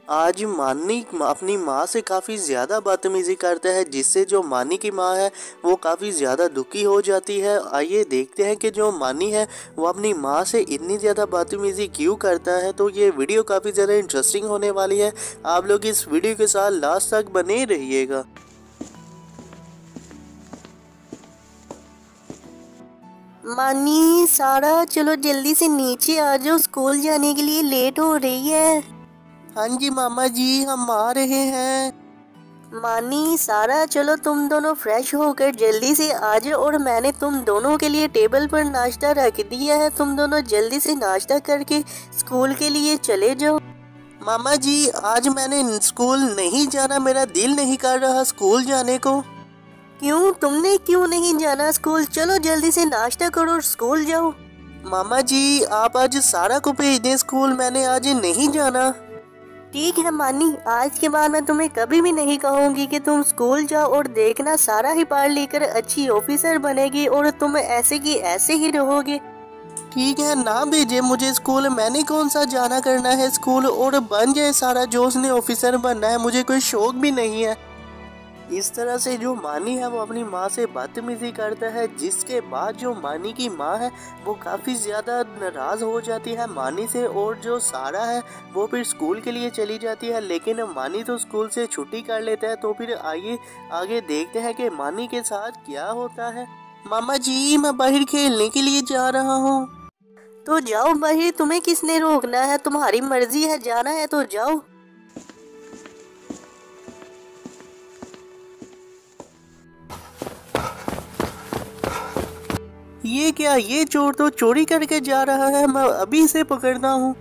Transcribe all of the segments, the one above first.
आज मानी अपनी माँ से काफ़ी ज़्यादा बदतमीज़ी करता है, जिससे जो मानी की माँ है वो काफ़ी ज़्यादा दुखी हो जाती है। आइए देखते हैं कि जो मानी है वो अपनी माँ से इतनी ज़्यादा बदतमीज़ी क्यों करता है। तो ये वीडियो काफ़ी ज़्यादा इंटरेस्टिंग होने वाली है। आप लोग इस वीडियो के साथ लास्ट तक बने रहिएगा। मानी, सारा चलो जल्दी से नीचे आ जाओ, स्कूल जाने के लिए लेट हो रही है। हाँ जी मामा जी, हम आ रहे हैं। मानी, सारा चलो तुम दोनों फ्रेश होकर जल्दी से आ जाओ और मैंने तुम दोनों के लिए टेबल पर नाश्ता रख दिया है। तुम दोनों जल्दी से नाश्ता करके स्कूल के लिए चले जाओ। मामा जी, आज मैंने स्कूल नहीं जाना, मेरा दिल नहीं कर रहा स्कूल जाने को। क्यों, तुमने क्यों नहीं जाना स्कूल? चलो जल्दी से नाश्ता करो और स्कूल जाओ। मामा जी, आप आज सारा को भेज दें स्कूल, मैंने आज नहीं जाना। ठीक है मानी, आज के बाद मैं तुम्हें कभी भी नहीं कहूँगी कि तुम स्कूल जाओ, और देखना सारा ही पढ़ लिख कर अच्छी ऑफिसर बनेगी और तुम ऐसे की ऐसे ही रहोगे। ठीक है, ना भेजे मुझे स्कूल, मैंने कौन सा जाना करना है स्कूल, और बन जाए सारा जो उसने ऑफिसर बनना है, मुझे कोई शौक भी नहीं है। इस तरह से जो मानी है वो अपनी माँ से बदतमीजी करता है, जिसके बाद जो मानी की माँ है वो काफ़ी ज़्यादा नाराज़ हो जाती है मानी से, और जो सारा है वो फिर स्कूल के लिए चली जाती है। लेकिन मानी तो स्कूल से छुट्टी कर लेता है। तो फिर आइए आगे देखते हैं कि मानी के साथ क्या होता है। मामा जी, मैं बाहर खेलने के लिए जा रहा हूँ। तो जाओ बाहर, तुम्हें किसने रोकना है? तुम्हारी मर्जी है, जाना है तो जाओ। ये क्या, ये चोर तो चोरी करके जा रहा है, मैं अभी इसे पकड़ता हूँ।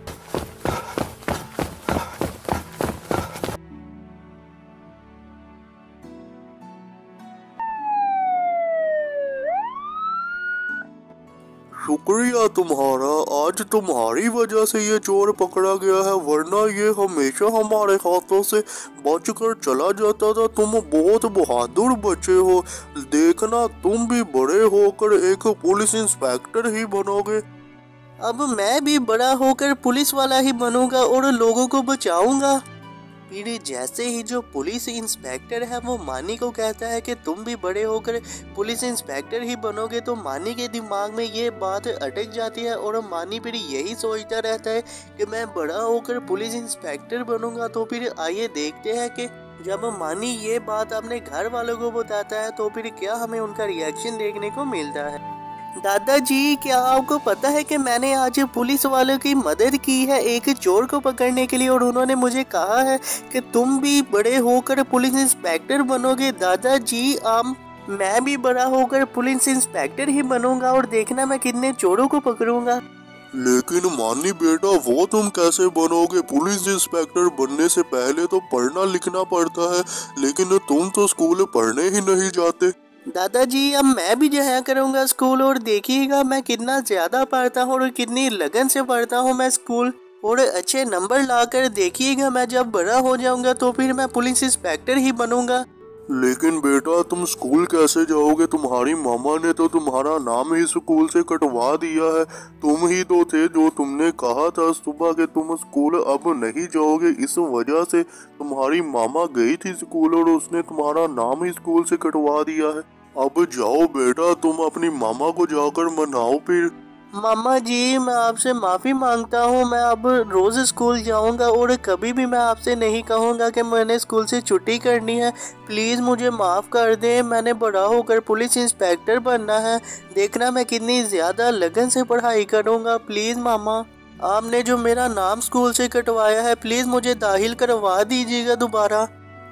शुक्रिया तुम्हारा, आज तुम्हारी वजह से ये चोर पकड़ा गया है, वरना ये हमेशा हमारे हाथों से बचकर चला जाता था। तुम बहुत बहादुर बच्चे हो, देखना तुम भी बड़े होकर एक पुलिस इंस्पेक्टर ही बनोगे। अब मैं भी बड़ा होकर पुलिस वाला ही बनूंगा और लोगों को बचाऊंगा। फिर जैसे ही जो पुलिस इंस्पेक्टर है वो मानी को कहता है कि तुम भी बड़े होकर पुलिस इंस्पेक्टर ही बनोगे, तो मानी के दिमाग में ये बात अटक जाती है और मानी फिर यही सोचता रहता है कि मैं बड़ा होकर पुलिस इंस्पेक्टर बनूंगा। तो फिर आइए देखते हैं कि जब मानी ये बात अपने घर वालों को बताता है तो फिर क्या हमें उनका रिएक्शन देखने को मिलता है। दादाजी, क्या आपको पता है कि मैंने आज पुलिस वालों की मदद की है एक चोर को पकड़ने के लिए, और उन्होंने मुझे कहा है कि तुम भी बड़े होकर पुलिस इंस्पेक्टर बनोगे। दादाजी, मैं भी बड़ा होकर पुलिस इंस्पेक्टर ही बनूंगा, और देखना मैं कितने चोरों को पकड़ूंगा। लेकिन मानी बेटा, वो तुम कैसे बनोगे? पुलिस इंस्पेक्टर बनने से पहले तो पढ़ना लिखना पड़ता है, लेकिन तुम तो स्कूल पढ़ने ही नहीं जाते। दादाजी, अब मैं भी जाया करूंगा स्कूल, और देखिएगा मैं कितना ज्यादा पढ़ता हूँ और कितनी लगन से पढ़ता हूँ मैं स्कूल, और अच्छे नंबर लाकर देखिएगा मैं जब बड़ा हो जाऊंगा तो फिर मैं पुलिस इंस्पेक्टर ही बनूंगा। लेकिन बेटा, तुम स्कूल कैसे जाओगे? तुम्हारी मामा ने तो तुम्हारा नाम ही स्कूल से कटवा दिया है। तुम ही तो थे जो तुमने कहा था सुबह कि तुम स्कूल अब नहीं जाओगे, इस वजह से तुम्हारी मामा गई थी स्कूल और उसने तुम्हारा नाम ही स्कूल से कटवा दिया है। अब जाओ बेटा, तुम अपनी मामा को जाकर मनाओ फिर। मामा जी, मैं आपसे माफ़ी मांगता हूँ, मैं अब रोज़ स्कूल जाऊँगा और कभी भी मैं आपसे नहीं कहूँगा कि मैंने स्कूल से छुट्टी करनी है। प्लीज़ मुझे माफ़ कर दें, मैंने बड़ा होकर पुलिस इंस्पेक्टर बनना है। देखना मैं कितनी ज़्यादा लगन से पढ़ाई करूँगा। प्लीज़ मामा, आपने जो मेरा नाम स्कूल से कटवाया है, प्लीज़ मुझे दाखिल करवा दीजिएगा दोबारा।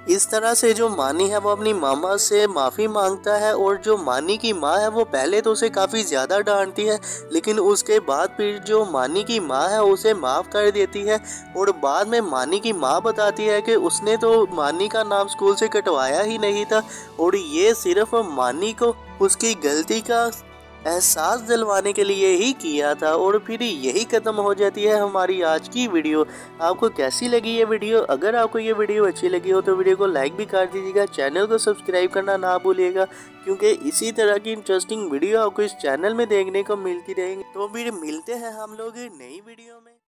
इस तरह से जो मानी है वो अपनी मामा से माफ़ी मांगता है, और जो मानी की माँ है वो पहले तो उसे काफ़ी ज़्यादा डांटती है, लेकिन उसके बाद फिर जो मानी की माँ है उसे माफ़ कर देती है। और बाद में मानी की माँ बताती है कि उसने तो मानी का नाम स्कूल से कटवाया ही नहीं था, और ये सिर्फ मानी को उसकी गलती का एहसास दिलवाने के लिए ही किया था। और फिर यही ख़त्म हो जाती है हमारी आज की वीडियो। आपको कैसी लगी ये वीडियो? अगर आपको ये वीडियो अच्छी लगी हो तो वीडियो को लाइक भी कर दीजिएगा, चैनल को सब्सक्राइब करना ना भूलिएगा, क्योंकि इसी तरह की इंटरेस्टिंग वीडियो आपको इस चैनल में देखने को मिलती रहेंगी। तो फिर मिलते हैं हम लोग नई वीडियो में।